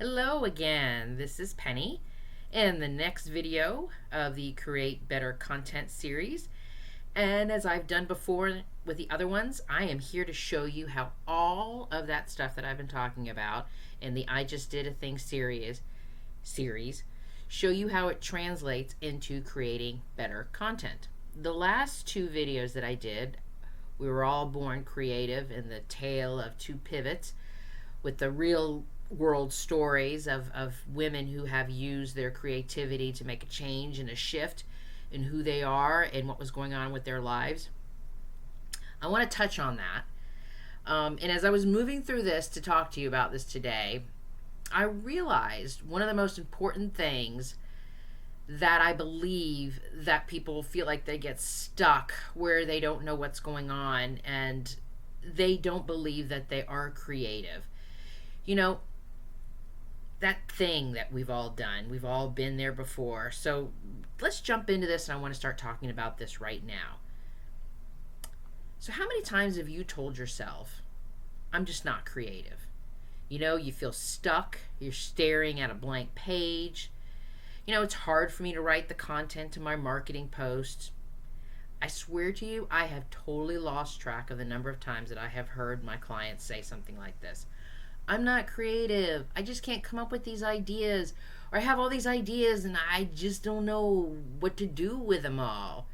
Hello again, this is Penny in the next video of the Create Better Content series. And as I've done before with the other ones, I am here to show you how all of that stuff that I've been talking about in the I Just Did a Thing series show you how it translates into creating better content. The last two videos that I did, we were all born creative in the tale of two pivots with the real world stories of women who have used their creativity to make a change and a shift in who they are and what was going on with their lives. I want to touch on that. And as I was moving through this to talk to you about this today, I realized one of the most important things that I believe that people feel like they get stuck where they don't know what's going on and they don't believe that they are creative. You know, that thing that we've all done, we've all been there before. So let's jump into this, and I want to start talking about this right now. So how many times have you told yourself, I'm just not creative? You know, you feel stuck, you're staring at a blank page. You know, it's hard for me to write the content to my marketing posts. I swear to you, I have totally lost track of the number of times that I have heard my clients say something like this. I'm not creative. I just can't come up with these ideas. Or I have all these ideas and I just don't know what to do with them all.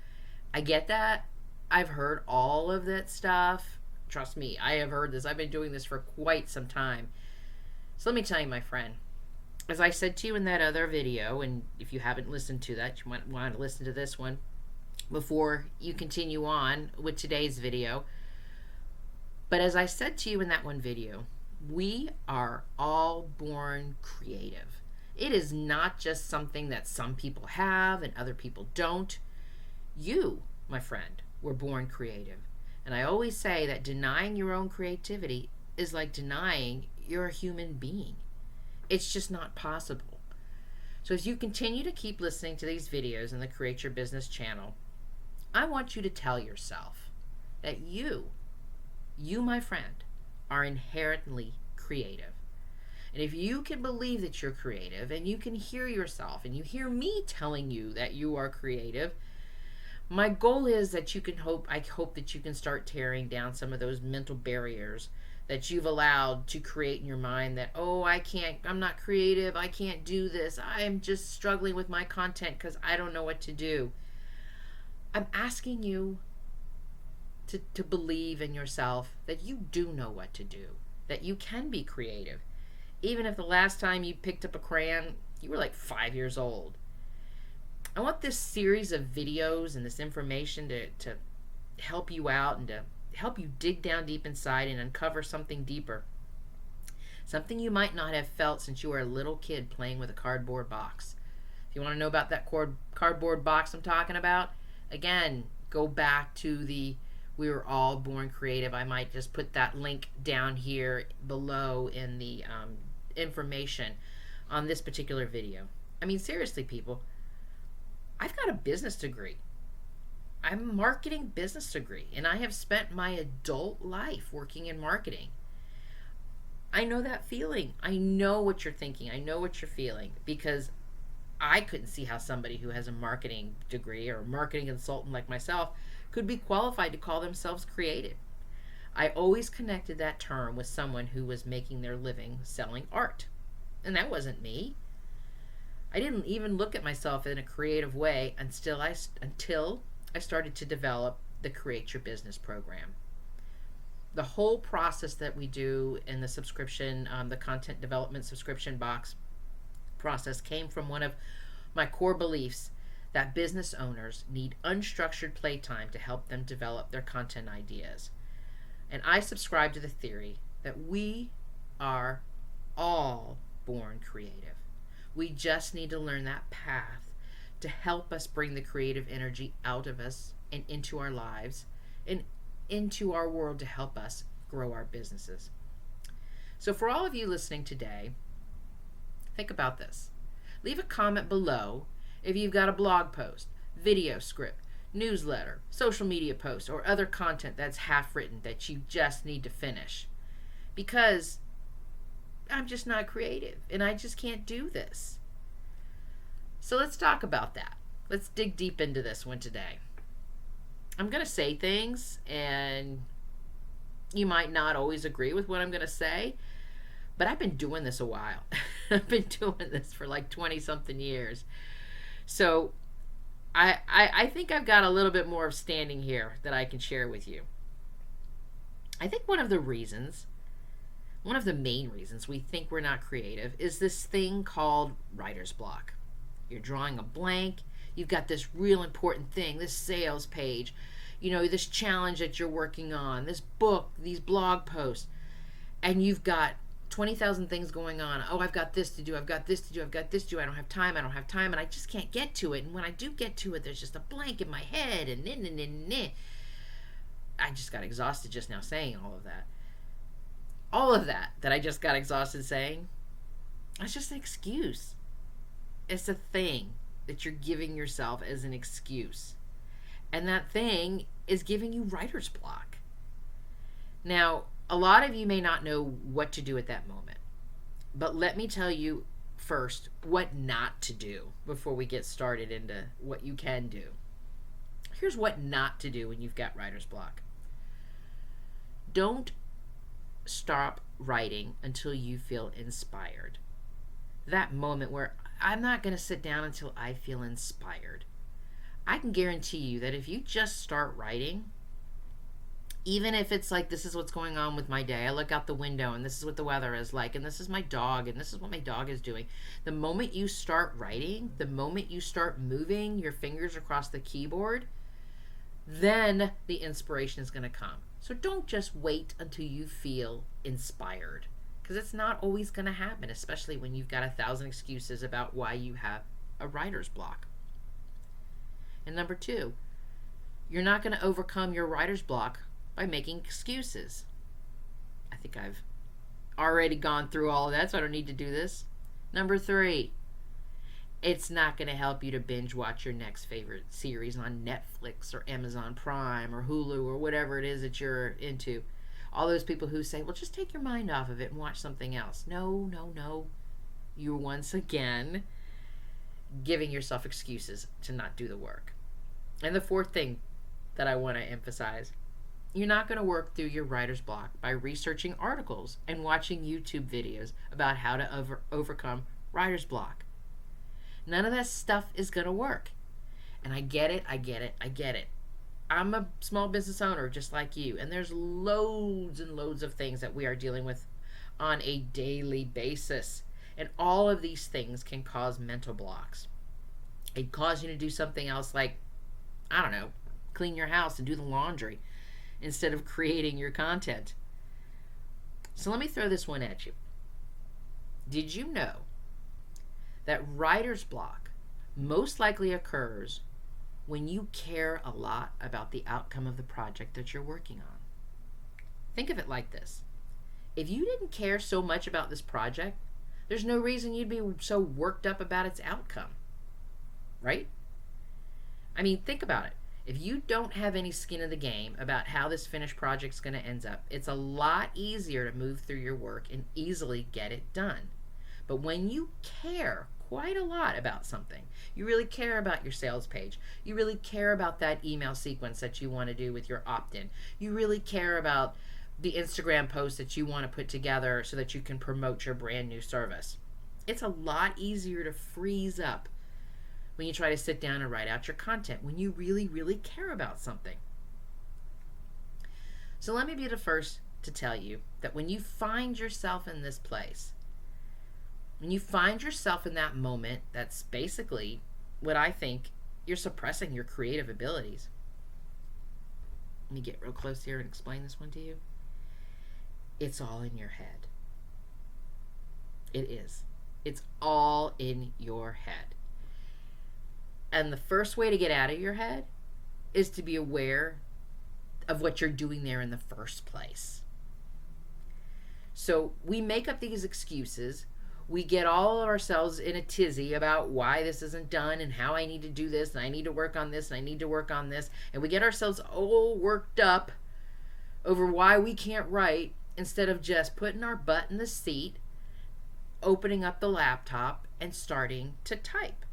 I get that. I've heard all of that stuff. Trust me, I have heard this. I've been doing this for quite some time. So let me tell you, my friend. As I said to you in that other video, and if you haven't listened to that, you might want to listen to this one before you continue on with today's video. But as I said to you in that one video, we are all born creative. It is not just something that some people have and other people don't. You, my friend, were born creative. And I always say that denying your own creativity is like denying you're a human being. It's just not possible. So as you continue to keep listening to these videos in the Create Your Business channel, I want you to tell yourself that you, my friend, are inherently creative. And if you can believe that you're creative and you can hear yourself and you hear me telling you that you are creative, my goal is that I hope that you can start tearing down some of those mental barriers that you've allowed to create in your mind that, oh, I'm not creative, I can't do this, I'm just struggling with my content because I don't know what to do. I'm asking you to believe in yourself that you do know what to do, that you can be creative. Even if the last time you picked up a crayon, you were like 5 years old. I want this series of videos and this information to help you out and to help you dig down deep inside and uncover something deeper. Something you might not have felt since you were a little kid playing with a cardboard box. If you want to know about that cardboard box I'm talking about, again, go back to the We Were All Born Creative. I might just put that link down here below in the information on this particular video. I mean, seriously, people, I've got a business degree. I'm a marketing business degree, and I have spent my adult life working in marketing. I know that feeling. I know what you're thinking. I know what you're feeling because I couldn't see how somebody who has a marketing degree or a marketing consultant like myself could be qualified to call themselves creative. I always connected that term with someone who was making their living selling art. And that wasn't me. I didn't even look at myself in a creative way until I started to develop the Create Your Business program. The whole process that we do in the subscription, the content development subscription box process came from one of my core beliefs that business owners need unstructured playtime to help them develop their content ideas. And I subscribe to the theory that we are all born creative. We just need to learn that path to help us bring the creative energy out of us and into our lives and into our world to help us grow our businesses. So for all of you listening today, think about this. Leave a comment below if you've got a blog post, video script, newsletter, social media post, or other content that's half written that you just need to finish. Because I'm just not creative and I just can't do this. So let's talk about that. Let's dig deep into this one today. I'm going to say things and you might not always agree with what I'm going to say, but I've been doing this a while. I've been doing this for like 20 something years. So I think I've got a little bit more of standing here that I can share with you. I think one of the main reasons we think we're not creative is this thing called writer's block. You're drawing a blank. You've got this real important thing, this sales page, this challenge that you're working on, this book, these blog posts, and you've got 20,000 things going on. Oh, I've got this to do. I've got this to do. I've got this to do. I don't have time. And I just can't get to it. And when I do get to it, there's just a blank in my head and I just got exhausted just now saying all of that. All of that I just got exhausted saying, it's just an excuse. It's a thing that you're giving yourself as an excuse. And that thing is giving you writer's block. Now, a lot of you may not know what to do at that moment. But let me tell you first what not to do before we get started into what you can do. Here's what not to do when you've got writer's block. Don't stop writing until you feel inspired. That moment where I'm not going to sit down until I feel inspired. I can guarantee you that if you just start writing, even if it's like, this is what's going on with my day, I look out the window and this is what the weather is like, and this is my dog, and this is what my dog is doing. The moment you start writing, the moment you start moving your fingers across the keyboard, then the inspiration is going to come. So don't just wait until you feel inspired, because it's not always going to happen, especially when you've got 1,000 excuses about why you have a writer's block. And number 2, you're not going to overcome your writer's block by making excuses. I think I've already gone through all of that, so I don't need to do this. Number 3, it's not going to help you to binge watch your next favorite series on Netflix or Amazon Prime or Hulu or whatever it is that you're into. All those people who say, well, just take your mind off of it and watch something else. No. You're once again giving yourself excuses to not do the work. And the 4th thing that I want to emphasize, you're not going to work through your writer's block by researching articles and watching YouTube videos about how to overcome writer's block. None of that stuff is going to work. And I get it. I'm a small business owner just like you, and there's loads and loads of things that we are dealing with on a daily basis. And all of these things can cause mental blocks. It can cause you to do something else like, I don't know, clean your house and do the laundry instead of creating your content. So let me throw this one at you. Did you know that writer's block most likely occurs when you care a lot about the outcome of the project that you're working on? Think of it like this. If you didn't care so much about this project, there's no reason you'd be so worked up about its outcome, right? I mean, think about it. If you don't have any skin in the game about how this finished project's going to end up, it's a lot easier to move through your work and easily get it done. But when you care quite a lot about something, you really care about your sales page, you really care about that email sequence that you want to do with your opt-in, you really care about the Instagram post that you want to put together so that you can promote your brand new service, it's a lot easier to freeze up when you try to sit down and write out your content, when you really, really care about something. So let me be the first to tell you that when you find yourself in this place, when you find yourself in that moment, that's basically what I think you're suppressing your creative abilities. Let me get real close here and explain this one to you. It's all in your head. It is. It's all in your head. And the first way to get out of your head is to be aware of what you're doing there in the first place. So we make up these excuses. We get all of ourselves in a tizzy about why this isn't done and how I need to do this and I need to work on this and I need to work on this. And we get ourselves all worked up over why we can't write instead of just putting our butt in the seat opening up the laptop and starting to type.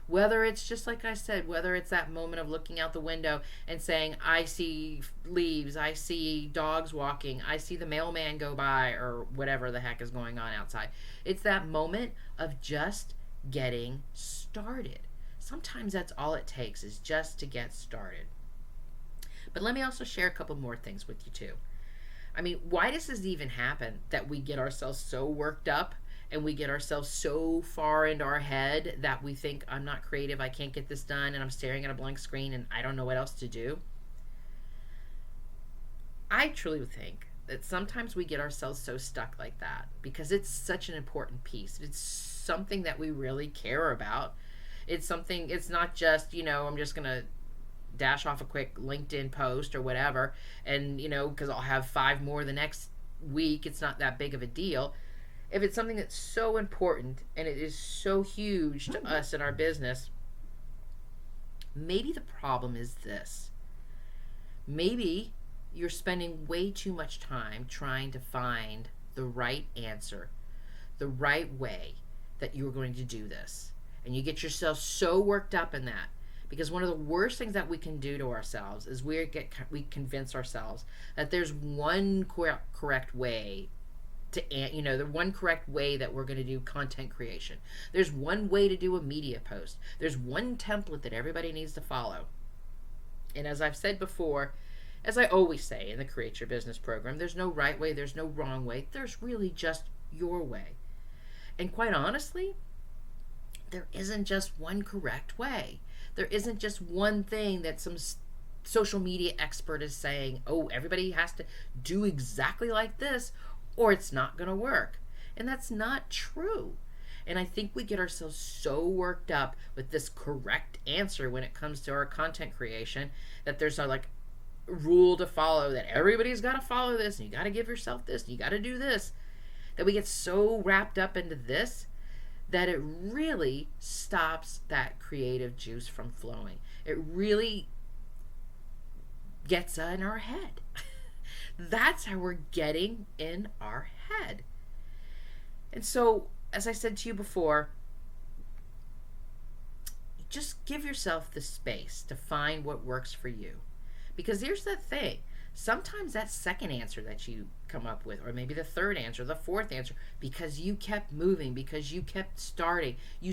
Whether it's just like I said, whether it's that moment of looking out the window and saying, I see leaves, I see dogs walking, I see the mailman go by, or whatever the heck is going on outside. It's that moment of just getting started. Sometimes that's all it takes, is just to get started. But let me also share a couple more things with you too. I mean, why does this even happen, that we get ourselves so worked up and we get ourselves so far into our head that we think, I'm not creative, I can't get this done, and I'm staring at a blank screen and I don't know what else to do? I truly think that sometimes we get ourselves so stuck like that because it's such an important piece. It's something that we really care about. It's something, it's not just, I'm just going to dash off a quick LinkedIn post or whatever, and, because I'll have 5 more the next week, it's not that big of a deal. If it's something that's so important and it is so huge to us in our business, maybe the problem is this. Maybe you're spending way too much time trying to find the right answer, the right way that you're going to do this. And you get yourself so worked up in that. Because one of the worst things that we can do to ourselves is we convince ourselves that there's one correct way the one correct way that we're going to do content creation. There's one way to do a media post. There's one template that everybody needs to follow. And as I've said before, as I always say in the Create Your Business program, there's no right way, there's no wrong way. There's really just your way. And quite honestly, there isn't just one correct way. There isn't just one thing that some social media expert is saying, oh, everybody has to do exactly like this or it's not going to work. And that's not true. And I think we get ourselves so worked up with this correct answer when it comes to our content creation that there's a rule to follow, that everybody's got to follow this and you got to give yourself this and you got to do this, that we get so wrapped up into this that it really stops that creative juice from flowing. It really gets in our head. That's how we're getting in our head. And so, as I said to you before, just give yourself the space to find what works for you. Because here's the thing. Sometimes that second answer that you come up with, or maybe the third answer, the fourth answer, because you kept moving, because you kept starting, you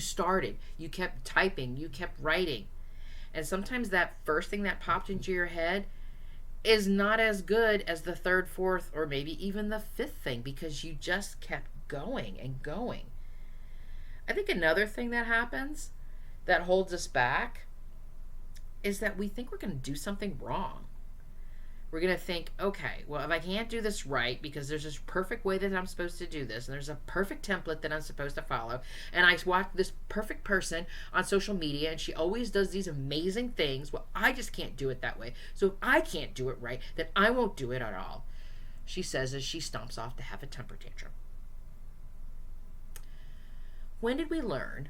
kept typing, you kept writing. And sometimes that first thing that popped into your head is not as good as the third, fourth, or maybe even the fifth thing, because you just kept going and going. I think another thing that happens that holds us back is that we think we're going to do something wrong. We're going to think, okay, well, if I can't do this right because there's this perfect way that I'm supposed to do this, and there's a perfect template that I'm supposed to follow, and I watch this perfect person on social media, and she always does these amazing things, well, I just can't do it that way. So if I can't do it right, then I won't do it at all, she says as she stomps off to have a temper tantrum. When did we learn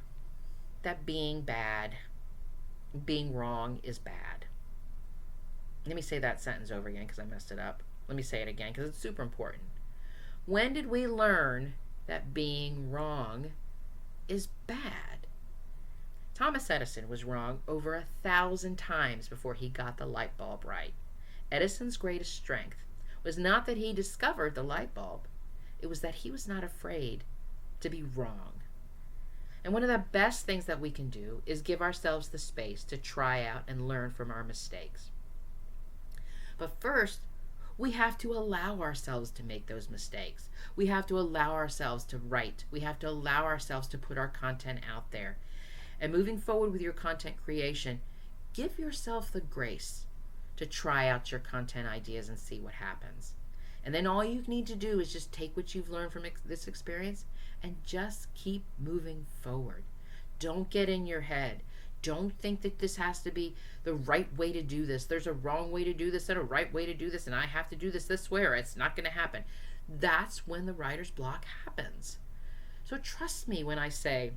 that being bad, being wrong is bad? Let me say that sentence over again because I messed it up. Let me say it again because it's super important. When did we learn that being wrong is bad? Thomas Edison was wrong over 1,000 times before he got the light bulb right. Edison's greatest strength was not that he discovered the light bulb. It was that he was not afraid to be wrong. And one of the best things that we can do is give ourselves the space to try out and learn from our mistakes. But first, we have to allow ourselves to make those mistakes. We have to allow ourselves to write. We have to allow ourselves to put our content out there. And moving forward with your content creation, give yourself the grace to try out your content ideas and see what happens. And then all you need to do is just take what you've learned from this experience and just keep moving forward. Don't get in your head. Don't think that this has to be the right way to do this. There's a wrong way to do this and a right way to do this, and I have to do this way or it's not going to happen. That's when the writer's block happens. So trust me when I say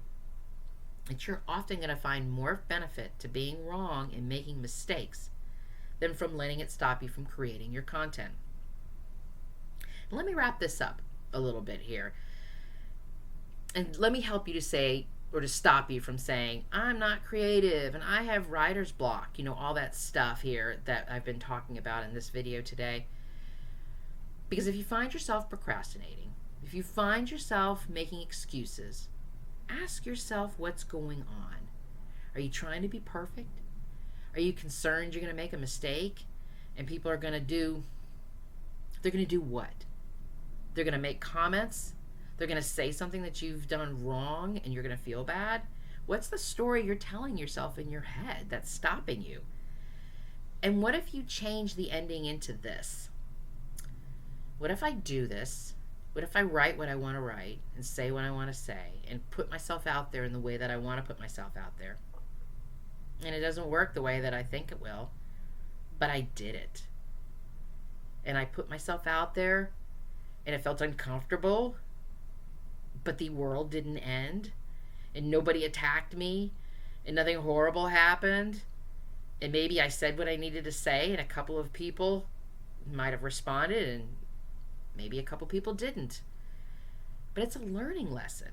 that you're often going to find more benefit to being wrong and making mistakes than from letting it stop you from creating your content. Let me wrap this up a little bit here. And let me help you to say, or to stop you from saying, I'm not creative and I have writer's block, all that stuff here that I've been talking about in this video today. Because if you find yourself procrastinating, if you find yourself making excuses, ask yourself what's going on. Are you trying to be perfect? Are you concerned you're going to make a mistake and people are going to they're going to do what? They're going to make comments. They're going to say something that you've done wrong and you're going to feel bad. What's the story you're telling yourself in your head that's stopping you? And what if you change the ending into this? What if I do this? What if I write what I want to write and say what I want to say and put myself out there in the way that I want to put myself out there? And it doesn't work the way that I think it will, but I did it. And I put myself out there and it felt uncomfortable, but the world didn't end and nobody attacked me and nothing horrible happened. And maybe I said what I needed to say and a couple of people might have responded and maybe a couple people didn't. But it's a learning lesson.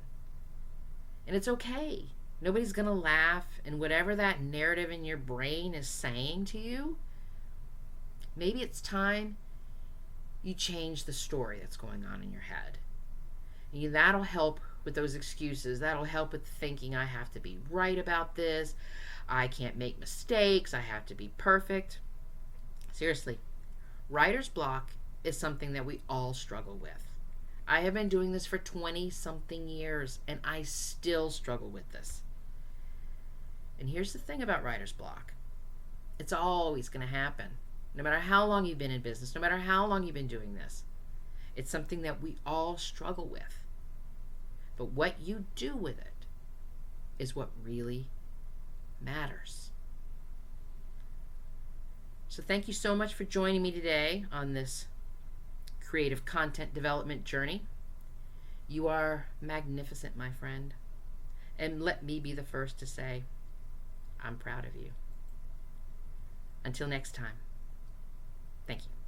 And it's okay. Nobody's going to laugh. And whatever that narrative in your brain is saying to you, maybe it's time you change the story that's going on in your head. And that'll help with those excuses. That'll help with thinking I have to be right about this. I can't make mistakes. I have to be perfect. Seriously, writer's block is something that we all struggle with. I have been doing this for 20-something years, and I still struggle with this. And here's the thing about writer's block. It's always going to happen. No matter how long you've been in business, no matter how long you've been doing this. It's something that we all struggle with. But what you do with it is what really matters. So thank you so much for joining me today on this creative content development journey. You are magnificent, my friend. And let me be the first to say, I'm proud of you. Until next time, thank you.